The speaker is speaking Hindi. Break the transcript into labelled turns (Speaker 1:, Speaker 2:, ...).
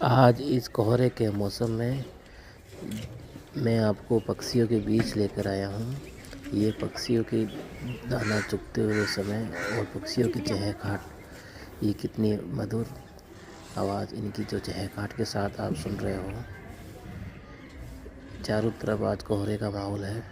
Speaker 1: आज इस कोहरे के मौसम में मैं आपको पक्षियों के बीच लेकर आया हूँ। ये पक्षियों की दाना चुगते हुए समय और पक्षियों की चहचहाट, ये कितनी मधुर आवाज़ इनकी जो चहचहाट के साथ आप सुन रहे हो। चारों तरफ आज कोहरे का माहौल है।